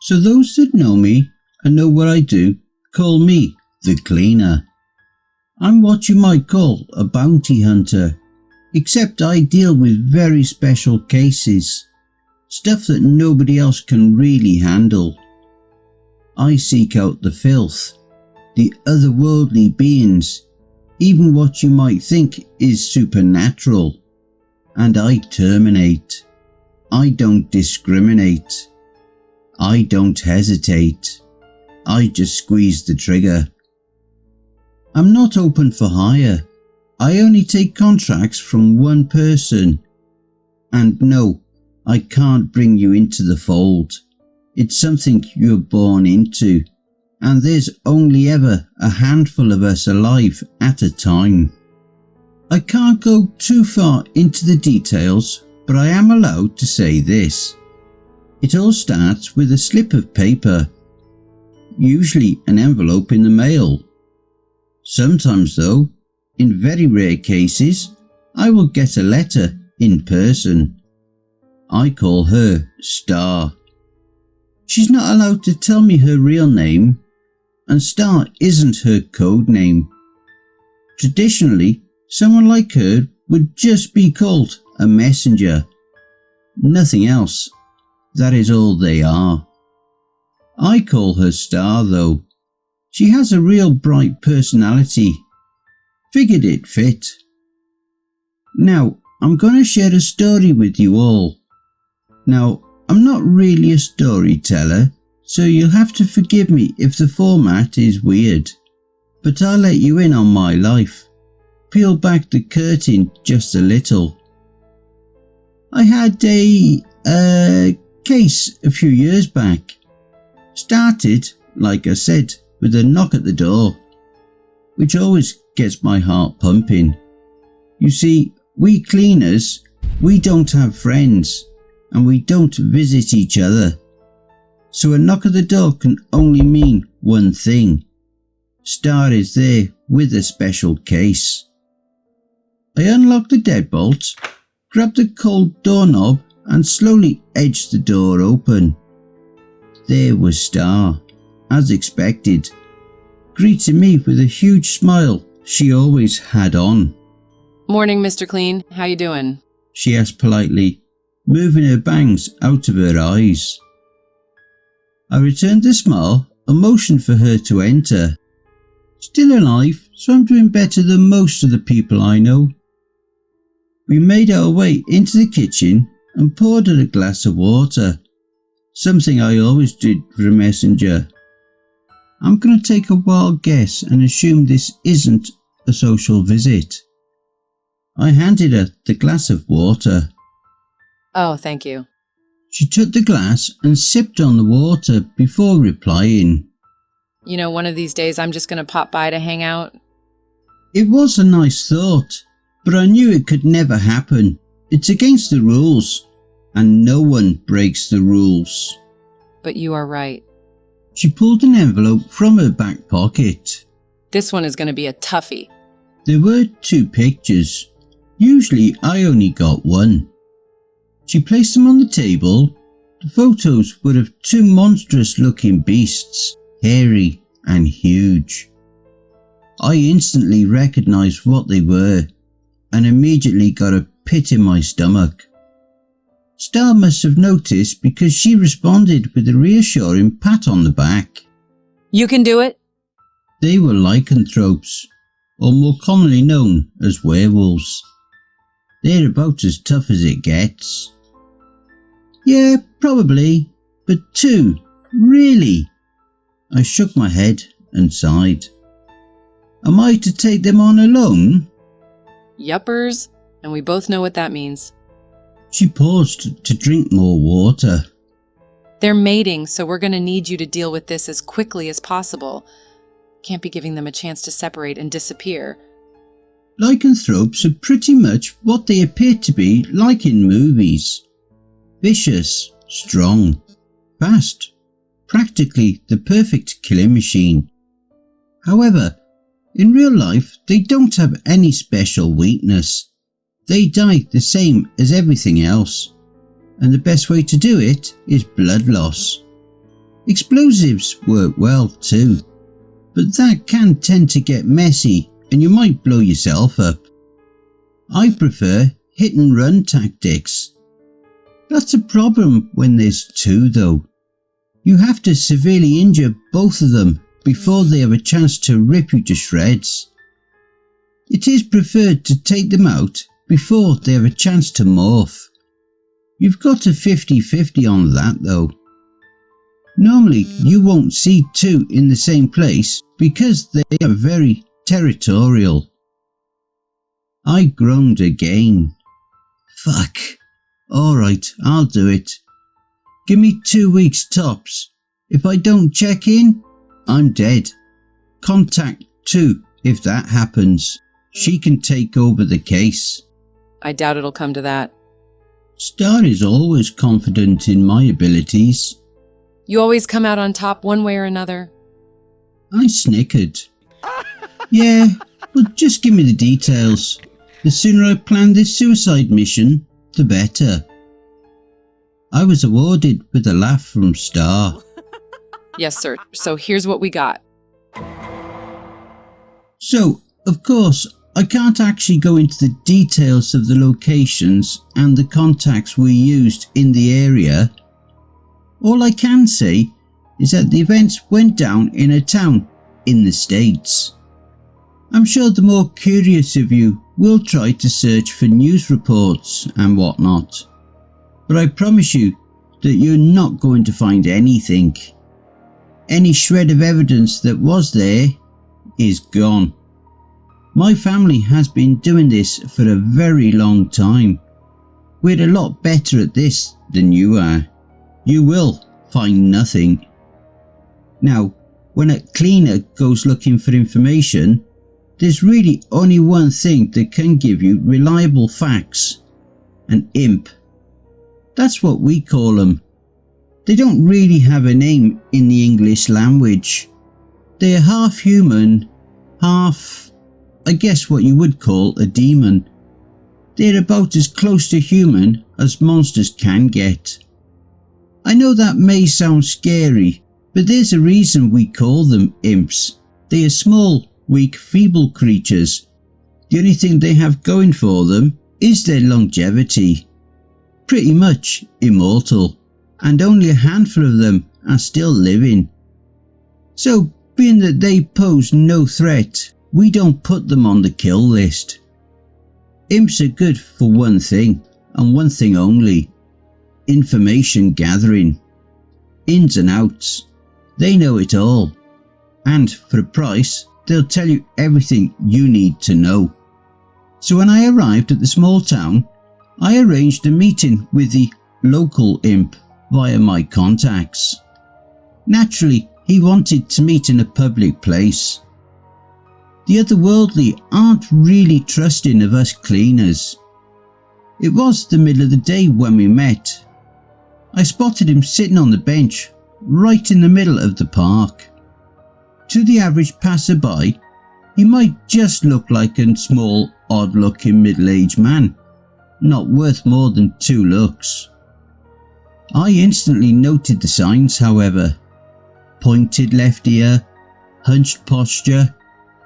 So those that know me and know what I do call me the cleaner. I'm what you might call a bounty hunter, except I deal with very special cases, stuff that nobody else can really handle. I seek out the filth, the otherworldly beings, even what you might think is supernatural, and I terminate. I don't discriminate. I don't hesitate. I just squeeze the trigger. I'm not open for hire. I only take contracts from one person. And no, I can't bring you into the fold. It's something you're born into, and there's only ever a handful of us alive at a time. I can't go too far into the details, but I am allowed to say this. It all starts with a slip of paper, usually an envelope in the mail. Sometimes though, in very rare cases, I will get a letter in person. I call her Star. She's not allowed to tell me her real name, and Star isn't her code name. Traditionally, someone like her would just be called a messenger. Nothing else. That is all they are. I call her Star though. She has a real bright personality. Figured it fit. Now, I'm going to share a story with you all. Now, I'm not really a storyteller, so you'll have to forgive me if the format is weird. But I'll let you in on my life. Peel back the curtain just a little. I had a case a few years back. Started, like I said, with a knock at the door, which always gets my heart pumping. You see, we cleaners, we don't have friends, and we don't visit each other. So a knock at the door can only mean one thing. Star is there with a special case. I unlocked the deadbolt, grabbed the cold doorknob and slowly edged the door open. There was Star, as expected, greeting me with a huge smile she always had on. Morning, Mr. Clean. How you doing? She asked politely, moving her bangs out of her eyes. I returned the smile and motioned for her to enter. Still alive, so I'm doing better than most of the people I know. We made our way into the kitchen and poured her a glass of water, something I always did for a messenger. I'm going to take a wild guess and assume this isn't a social visit. I handed her the glass of water. Oh, thank you. She took the glass and sipped on the water before replying. You know, one of these days I'm just going to pop by to hang out. It was a nice thought, but I knew it could never happen. It's against the rules, and no one breaks the rules. But you are right. She pulled an envelope from her back pocket. This one is going to be a toughie. There were 2 pictures. Usually I only got one. She placed them on the table. The photos were of 2 monstrous looking beasts, hairy and huge. I instantly recognised what they were and immediately got a pit in my stomach. Star must have noticed because she responded with a reassuring pat on the back. You can do it? They were lycanthropes, or more commonly known as werewolves. They're about as tough as it gets. Yeah, probably, but 2, really? I shook my head and sighed. Am I to take them on alone? Yuppers, and we both know what that means. She paused to drink more water. They're mating, so we're going to need you to deal with this as quickly as possible. Can't be giving them a chance to separate and disappear. Lycanthropes are pretty much what they appear to be like in movies. Vicious, strong, fast, practically the perfect killing machine. However, in real life they don't have any special weakness. They die the same as everything else, and the best way to do it is blood loss. Explosives work well too, but that can tend to get messy and you might blow yourself up. I prefer hit and run tactics. That's a problem when there's two though. You have to severely injure both of them before they have a chance to rip you to shreds. It is preferred to take them out before they have a chance to morph. You've got a 50-50 on that though. Normally you won't see two in the same place because they are very territorial. I groaned again. Fuck. Alright, I'll do it. Give me 2 weeks tops. If I don't check in, I'm dead. Contact 2 if that happens. She can take over the case. I doubt it'll come to that. Star is always confident in my abilities. You always come out on top one way or another. I snickered. Yeah, but just give me the details. The sooner I plan this suicide mission, the better. I was awarded with a laugh from Star. Yes, sir. So here's what we got. So, of course, I can't actually go into the details of the locations and the contacts we used in the area. All I can say is that the events went down in a town in the States. I'm sure the more curious of you will try to search for news reports and whatnot, but I promise you that you're not going to find anything. Any shred of evidence that was there is gone. My family has been doing this for a very long time. We're a lot better at this than you are. You will find nothing. Now, when a cleaner goes looking for information, there's really only one thing that can give you reliable facts. An imp. That's what we call them. They don't really have a name in the English language. They are half human, half, I guess what you would call a demon. They're about as close to human as monsters can get. I know that may sound scary, but there's a reason we call them imps. They are small, weak, feeble creatures. The only thing they have going for them is their longevity. Pretty much immortal, and only a handful of them are still living. So, being that they pose no threat, we don't put them on the kill list. Imps are good for one thing, and one thing only: information gathering. Ins and outs. They know it all. And for a price, they'll tell you everything you need to know. So when I arrived at the small town, I arranged a meeting with the local imp via my contacts. Naturally, he wanted to meet in a public place. The otherworldly aren't really trusting of us cleaners. It was the middle of the day when we met. I spotted him sitting on the bench, right in the middle of the park. To the average passerby, he might just look like a small, odd-looking middle-aged man, not worth more than 2 looks. I instantly noted the signs, however. Pointed left ear, hunched posture,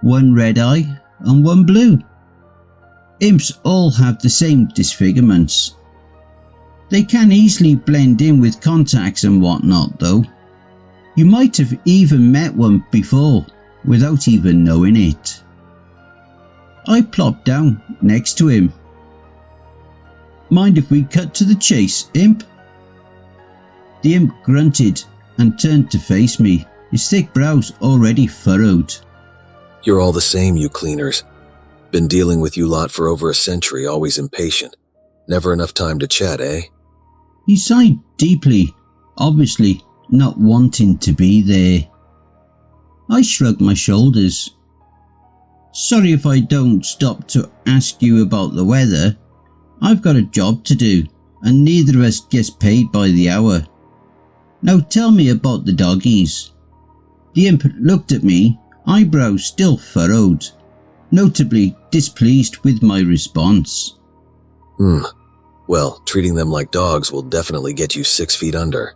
1 red eye and 1 blue. Imps all have the same disfigurements. They can easily blend in with contacts and whatnot though. You might have even met one before without even knowing it. I plopped down next to him. Mind if we cut to the chase, imp? The imp grunted and turned to face me, his thick brows already furrowed. You're all the same, you cleaners. Been dealing with you lot for over a century, always impatient. Never enough time to chat, eh? He sighed deeply, obviously not wanting to be there. I shrugged my shoulders. Sorry if I don't stop to ask you about the weather. I've got a job to do, and neither of us gets paid by the hour. Now tell me about the doggies. The imp looked at me, eyebrows still furrowed, notably displeased with my response. Well, treating them like dogs will definitely get you 6 feet under.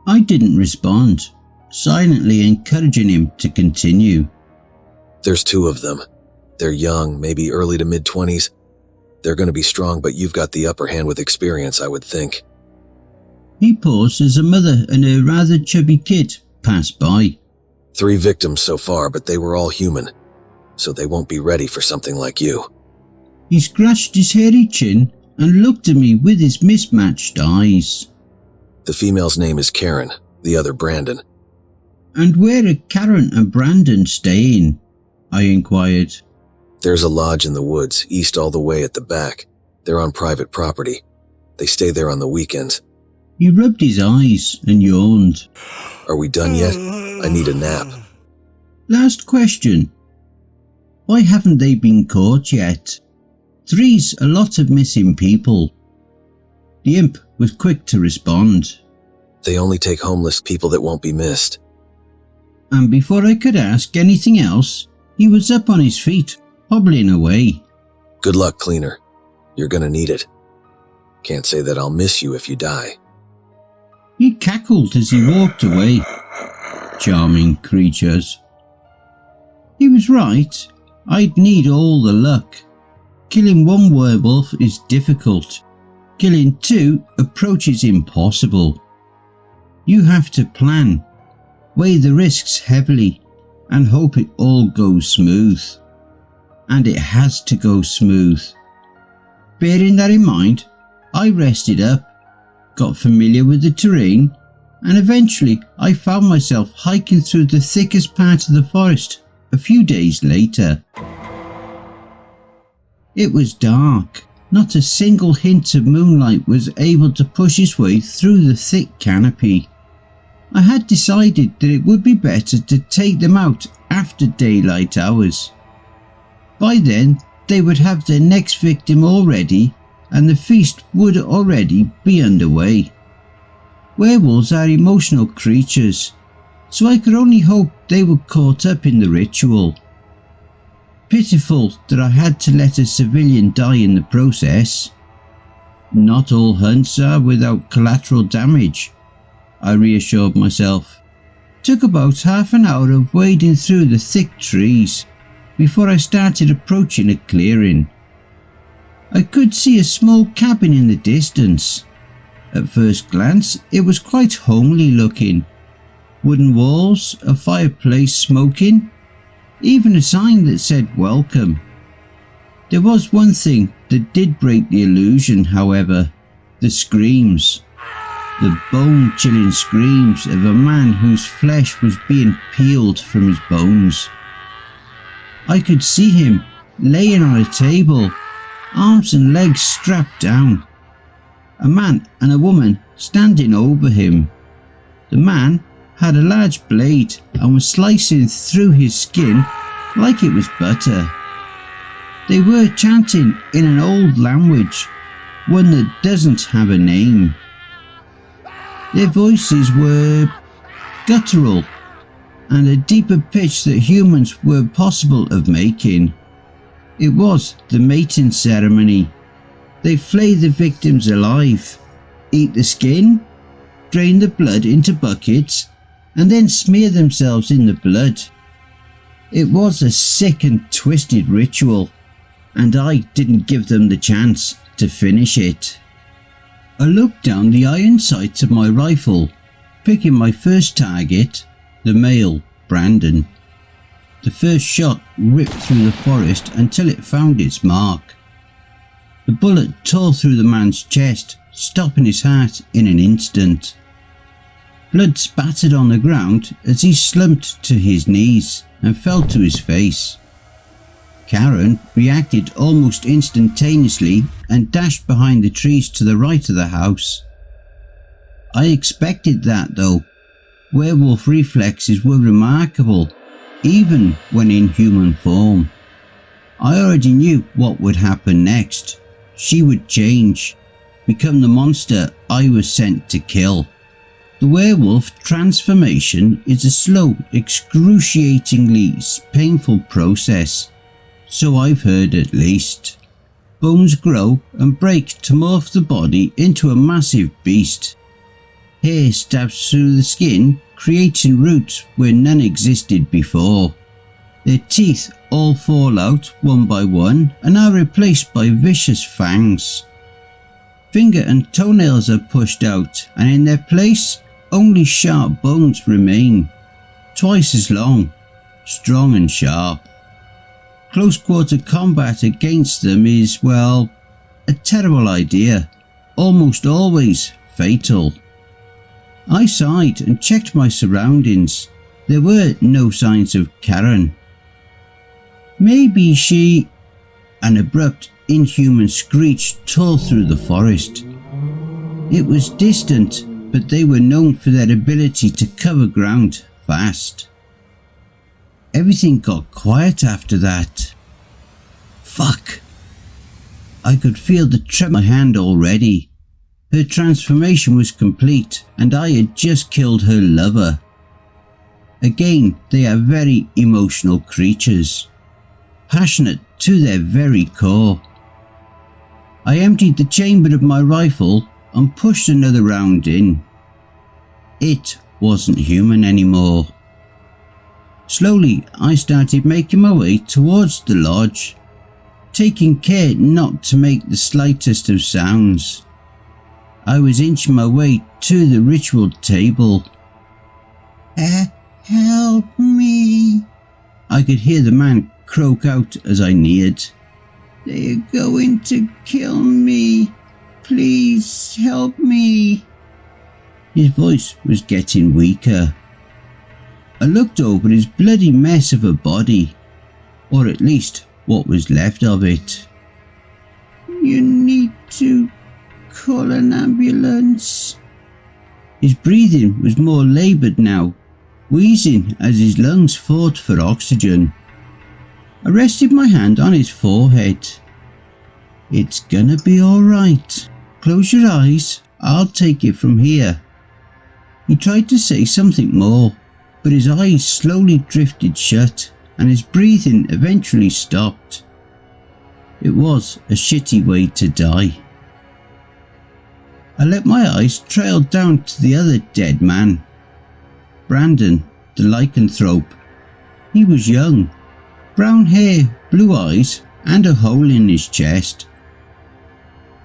I didn't respond, silently encouraging him to continue. There's 2 of them. They're young, maybe early to mid-20s. They're going to be strong, but you've got the upper hand with experience, I would think. He paused as a mother and her rather chubby kid passed by. 3 victims so far, but they were all human, so they won't be ready for something like you. He scratched his hairy chin and looked at me with his mismatched eyes. The female's name is Karen, the other Brandon. And where are Karen and Brandon staying? I inquired. There's a lodge in the woods, east all the way at the back. They're on private property. They stay there on the weekends. He rubbed his eyes and yawned. Are we done yet? I need a nap. Last question. Why haven't they been caught yet? 3's a lot of missing people. The imp was quick to respond. They only take homeless people that won't be missed. And before I could ask anything else, he was up on his feet, hobbling away. Good luck, cleaner. You're gonna need it. Can't say that I'll miss you if you die. He cackled as he walked away. Charming creatures. He was right. I'd need all the luck. Killing 1 werewolf is difficult. Killing 2 approaches impossible. You have to plan, weigh the risks heavily, and hope it all goes smooth. And it has to go smooth. Bearing that in mind, I rested up, got familiar with the terrain, and eventually I found myself hiking through the thickest part of the forest a few days later. It was dark. Not a single hint of moonlight was able to push its way through the thick canopy. I had decided that it would be better to take them out after daylight hours. By then, they would have their next victim already, and the feast would already be underway. Werewolves are emotional creatures, so I could only hope they were caught up in the ritual. Pitiful that I had to let a civilian die in the process. Not all hunts are without collateral damage, I reassured myself. Took about half an hour of wading through the thick trees before I started approaching a clearing. I could see a small cabin in the distance. At first glance, it was quite homely looking. Wooden walls, a fireplace smoking, even a sign that said welcome. There was one thing that did break the illusion, however: the screams. The bone-chilling screams of a man whose flesh was being peeled from his bones. I could see him laying on a table, arms and legs strapped down. A man and a woman standing over him. The man had a large blade and was slicing through his skin like it was butter. They were chanting in an old language, one that doesn't have a name. Their voices were guttural and a deeper pitch that humans were possible of making. It was the mating ceremony. They flay the victims alive, eat the skin, drain the blood into buckets, and then smear themselves in the blood. It was a sick and twisted ritual, and I didn't give them the chance to finish it. I looked down the iron sights of my rifle, picking my first target, the male, Brandon. The first shot ripped through the forest until it found its mark. The bullet tore through the man's chest, stopping his heart in an instant. Blood spattered on the ground as he slumped to his knees and fell to his face. Karen reacted almost instantaneously and dashed behind the trees to the right of the house. I expected that though. Werewolf reflexes were remarkable, even when in human form. I already knew what would happen next. She would change, become the monster I was sent to kill. The werewolf transformation is a slow, excruciatingly painful process. So I've heard at least. Bones grow and break to morph the body into a massive beast. Hair stabs through the skin, creating roots where none existed before. Their teeth all fall out one by one and are replaced by vicious fangs. Finger and toenails are pushed out, and in their place, only sharp bones remain, twice as long, strong and sharp. Close quarter combat against them is, well, a terrible idea, almost always fatal. I sighed and checked my surroundings. There were no signs of Karen. Maybe she... An abrupt, inhuman screech tore through the forest. It was distant, but they were known for their ability to cover ground fast. Everything got quiet after that. Fuck. I could feel the tremor in my hand already. Her transformation was complete, and I had just killed her lover. Again, they are very emotional creatures, passionate to their very core. I emptied the chamber of my rifle and pushed another round in. It wasn't human anymore. Slowly, I started making my way towards the lodge, taking care not to make the slightest of sounds. I was inching my way to the ritual table. Help me. I could hear the man croak out as I neared. They are going to kill me. Please help me. His voice was getting weaker. I looked over his bloody mess of a body, or at least what was left of it. You need to call an ambulance. His breathing was more laboured now, wheezing as his lungs fought for oxygen. I rested my hand on his forehead. It's gonna be alright. Close your eyes, I'll take it from here. He tried to say something more, but his eyes slowly drifted shut and his breathing eventually stopped. It was a shitty way to die. I let my eyes trail down to the other dead man. Brandon, the lycanthrope. He was young. Brown hair, blue eyes, and a hole in his chest.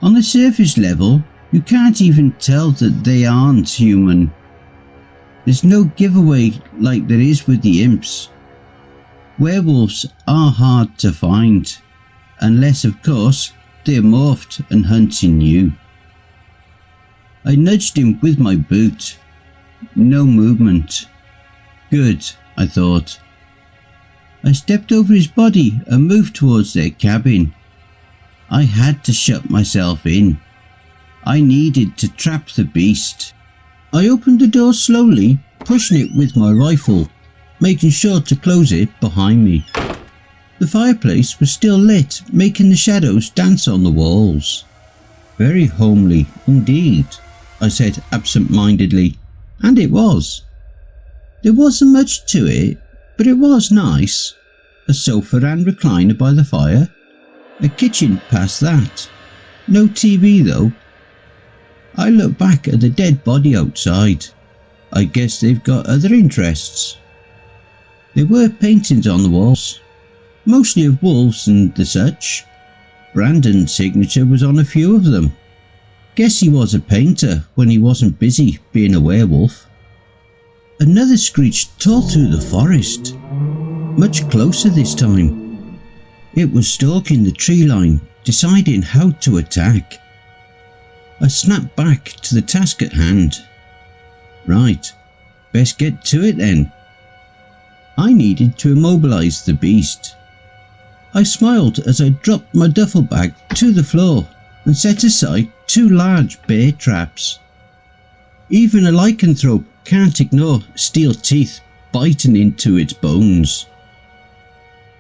On the surface level, you can't even tell that they aren't human. There's no giveaway like there is with the imps. Werewolves are hard to find, unless of course they're morphed and hunting you. I nudged him with my boot. No movement. Good, I thought. I stepped over his body and moved towards their cabin. I had to shut myself in. I needed to trap the beast. I opened the door slowly, pushing it with my rifle, making sure to close it behind me. The fireplace was still lit, making the shadows dance on the walls. Very homely indeed, I said absent-mindedly, and it was. There wasn't much to it, but it was nice. A sofa and recliner by the fire, a kitchen past that. No TV though. I looked back at the dead body outside. I guess they've got other interests. There were paintings on the walls, mostly of wolves and the such. Brandon's signature was on a few of them. Guess he was a painter when he wasn't busy being a werewolf. Another screech tore through the forest, much closer this time. It was stalking the tree line, deciding how to attack. I snapped back to the task at hand. Right, best get to it then. I needed to immobilize the beast. I smiled as I dropped my duffel bag to the floor and set aside 2 large bear traps. Even a lycanthrope can't ignore steel teeth biting into its bones.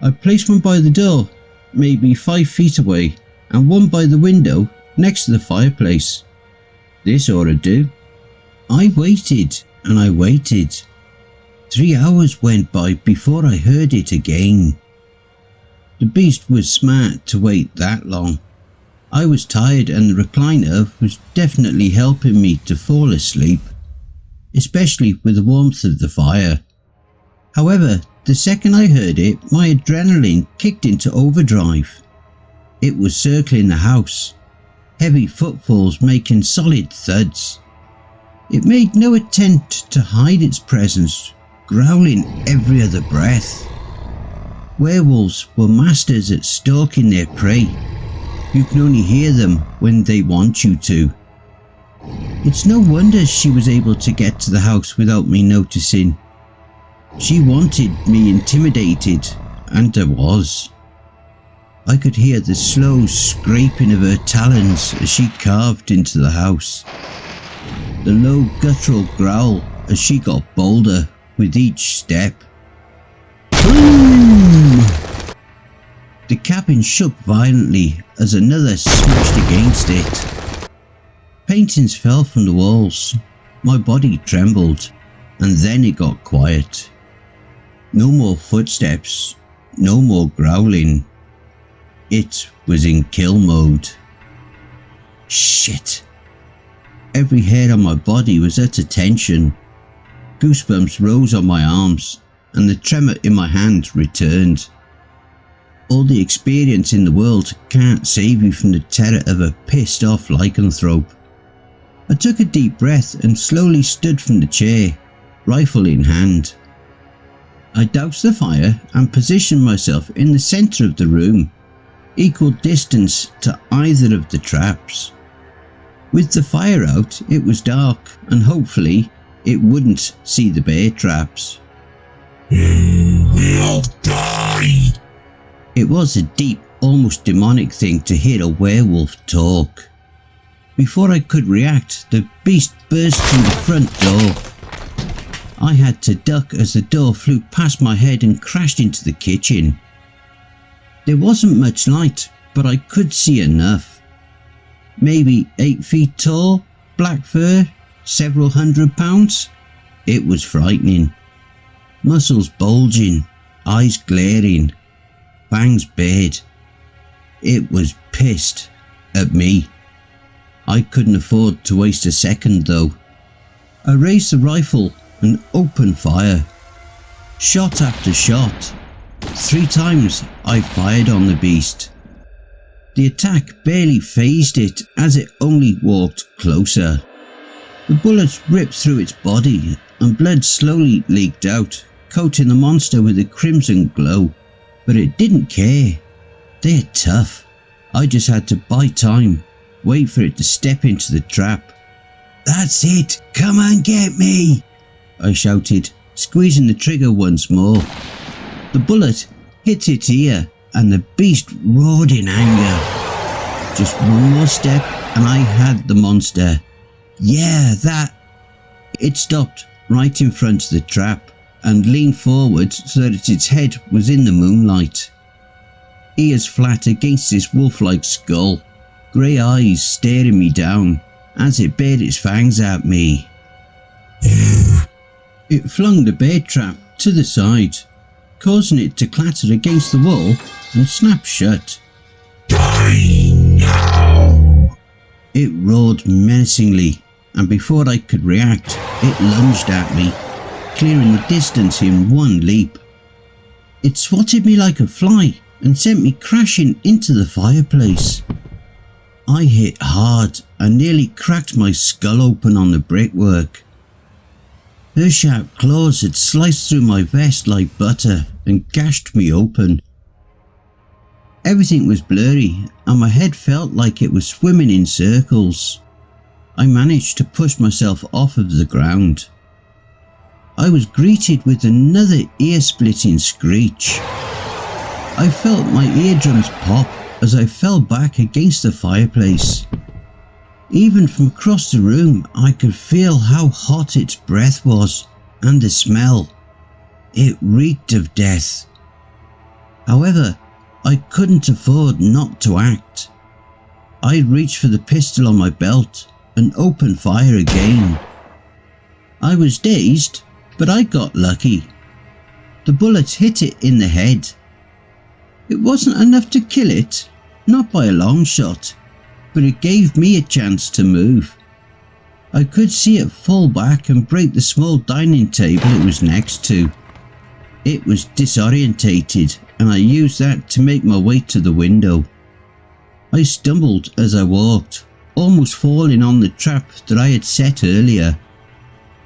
I placed one by the door, maybe 5 feet away, and one by the window next to the fireplace. This ought to do. I waited and I waited. 3 hours went by before I heard it again. The beast was smart to wait that long. I was tired and the recliner was definitely helping me to fall asleep. especially with the warmth of the fire. However, the second I heard it, my adrenaline kicked into overdrive. It was circling the house, heavy footfalls making solid thuds. It made no attempt to hide its presence, growling every other breath. Werewolves were masters at stalking their prey. You can only hear them when they want you to. It's no wonder she was able to get to the house without me noticing. She wanted me intimidated, and I was. I could hear the slow scraping of her talons as she carved into the house. The low guttural growl as she got bolder with each step. Boom! The cabin shook violently as another smashed against it. Paintings fell from the walls. My body trembled, and then it got quiet. No more footsteps, no more growling. It was in kill mode. Shit. Every hair on my body was at attention. Goosebumps rose on my arms, and the tremor in my hand returned. All the experience in the world can't save you from the terror of a pissed off lycanthrope. I took a deep breath and slowly stood from the chair, rifle in hand. I doused the fire and positioned myself in the centre of the room, equal distance to either of the traps. With the fire out, it was dark, and hopefully it wouldn't see the bear traps. You will die. It was a deep, almost demonic thing to hear a werewolf talk. Before I could react, the beast burst through the front door. I had to duck as the door flew past my head and crashed into the kitchen. There wasn't much light, but I could see enough. Maybe 8 feet tall, black fur, several 100 pounds. It was frightening. Muscles bulging, eyes glaring, fangs bared. It was pissed at me. I couldn't afford to waste a second though. I raised the rifle and opened fire. Shot after shot. 3 times I fired on the beast. The attack barely phased it as it only walked closer. The bullets ripped through its body and blood slowly leaked out, coating the monster with a crimson glow. But it didn't care. They're tough. I just had to buy time, wait for it to step into the trap. "That's it, come and get me!" I shouted, squeezing the trigger once more. The bullet hit its ear and the beast roared in anger. Just one more step and I had the monster. Yeah, that. It stopped right in front of the trap and leaned forward so that its head was in the moonlight. Ears flat against its wolf-like skull, grey eyes staring me down as it bared its fangs at me. It flung the bear trap to the side, causing it to clatter against the wall and snap shut. Die now. It roared menacingly, and before I could react, it lunged at me, clearing the distance in one leap. It swatted me like a fly and sent me crashing into the fireplace. I hit hard and nearly cracked my skull open on the brickwork. Her sharp claws had sliced through my vest like butter and gashed me open. Everything was blurry and my head felt like it was swimming in circles. I managed to push myself off of the ground. I was greeted with another ear-splitting screech. I felt my eardrums pop as I fell back against the fireplace. Even from across the room, I could feel how hot its breath was, and the smell. It reeked of death. However, I couldn't afford not to act. I reached for the pistol on my belt and opened fire again. I was dazed, but I got lucky. The bullet hit it in the head. It wasn't enough to kill it, not by a long shot, but it gave me a chance to move. I could see it fall back and break the small dining table it was next to. It was disorientated, and I used that to make my way to the window. I stumbled as I walked, almost falling on the trap that I had set earlier.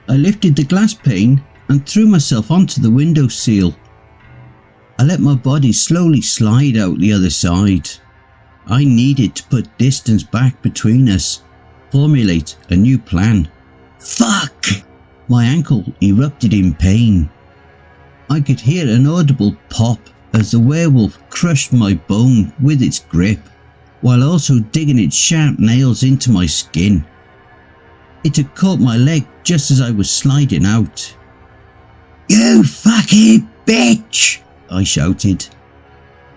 I lifted the glass pane and threw myself onto the window sill. I let my body slowly slide out the other side. I needed to put distance back between us, formulate a new plan. Fuck! My ankle erupted in pain. I could hear an audible pop as the werewolf crushed my bone with its grip, while also digging its sharp nails into my skin. It had caught my leg just as I was sliding out. "You fucking bitch!" I shouted.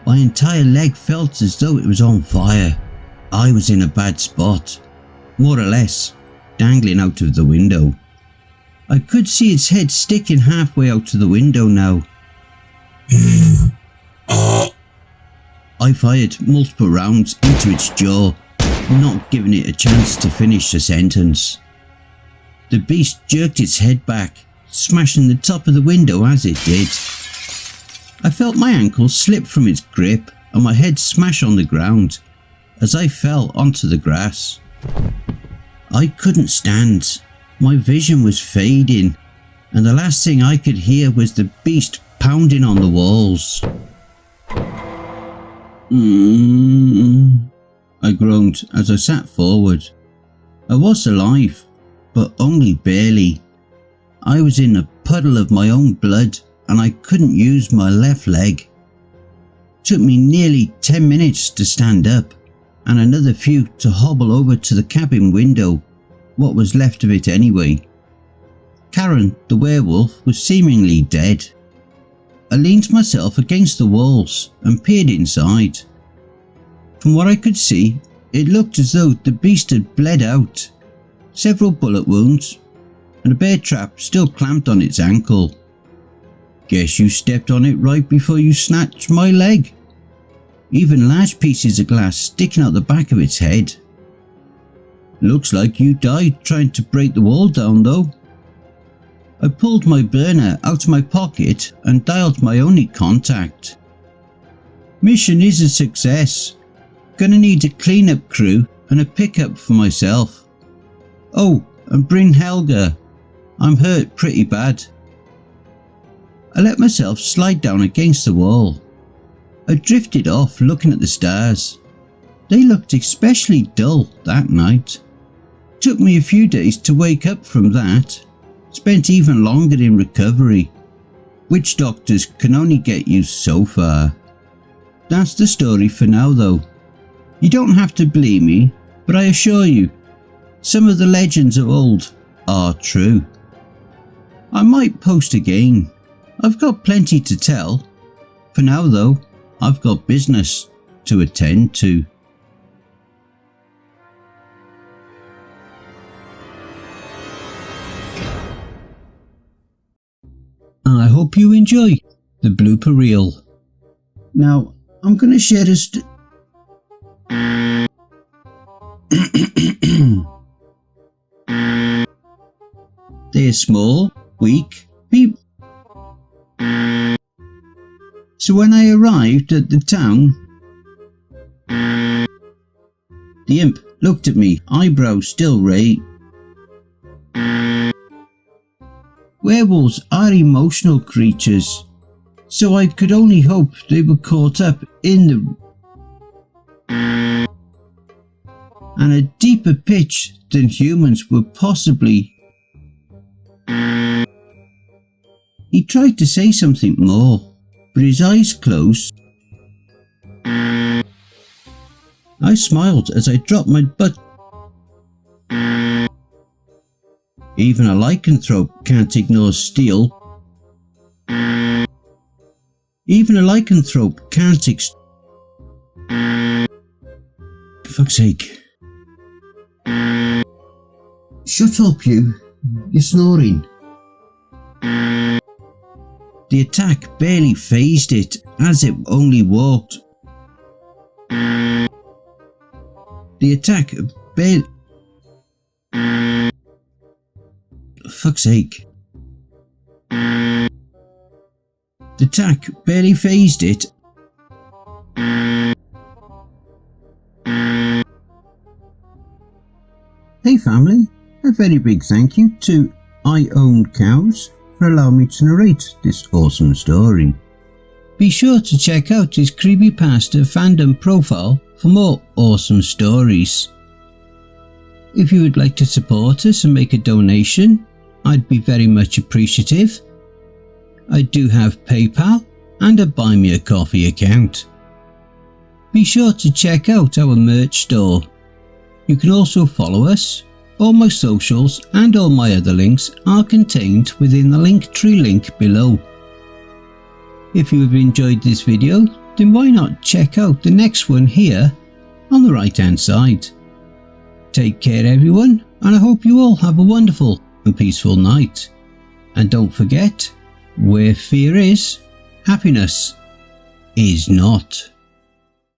My entire leg felt as though it was on fire. I was in a bad spot, more or less, dangling out of the window. I could see its head sticking halfway out of the window now. I fired multiple rounds into its jaw, not giving it a chance to finish the sentence. The beast jerked its head back, smashing the top of the window as it did. I felt my ankle slip from its grip and my head smash on the ground as I fell onto the grass. I couldn't stand. My vision was fading, and the last thing I could hear was the beast pounding on the walls. I groaned as I sat forward. I was alive, but only barely. I was in a puddle of my own blood, and I couldn't use my left leg. It took me nearly 10 minutes to stand up, and another few to hobble over to the cabin window, what was left of it anyway. Karen, the werewolf, was seemingly dead. I leaned myself against the walls and peered inside. From what I could see, it looked as though the beast had bled out, several bullet wounds, and a bear trap still clamped on its ankle. Guess you stepped on it right before you snatched my leg. Even large pieces of glass sticking out the back of its head. Looks like you died trying to break the wall down though. I pulled my burner out of my pocket and dialed my only contact. Mission is a success. Gonna need a cleanup crew and a pickup for myself. Oh, and bring Helga. I'm hurt pretty bad. I let myself slide down against the wall. I drifted off looking at the stars. They looked especially dull that night. Took me a few days to wake up from that. Spent even longer in recovery. Witch doctors can only get you so far. That's the story for now though. You don't have to believe me, but I assure you, some of the legends of old are true. I might post again. I've got plenty to tell. For now though, I've got business to attend to. I hope you enjoy the blooper reel. Now, I'm going to share a They're small, weak people. So when I arrived at the town, the imp looked at me, eyebrows still raised. Werewolves are emotional creatures, so I could only hope they were caught up in the and a deeper pitch than humans were possibly. He tried to say something more, but his eyes closed. I smiled as I dropped my butt. Even a lycanthrope can't ignore steel. Even a lycanthrope can't For fuck's sake. Shut up, you. You're snoring. The attack barely phased it as it only walked. The attack barely... fuck's sake. The tack barely phased it. Hey family, a very big thank you to I Own Cows for allowing me to narrate this awesome story. Be sure to check out his Creepypasta fandom profile for more awesome stories. If you would like to support us and make a donation, I'd be very much appreciative. I do have PayPal and a Buy Me a Coffee account. Be sure to check out our merch store. You can also follow us. All my socials and all my other links are contained within the Linktree link below. If you have enjoyed this video, then why not check out the next one here on the right hand side. Take care everyone, and I hope you all have a wonderful and peaceful night. And don't forget, where fear is, happiness is not.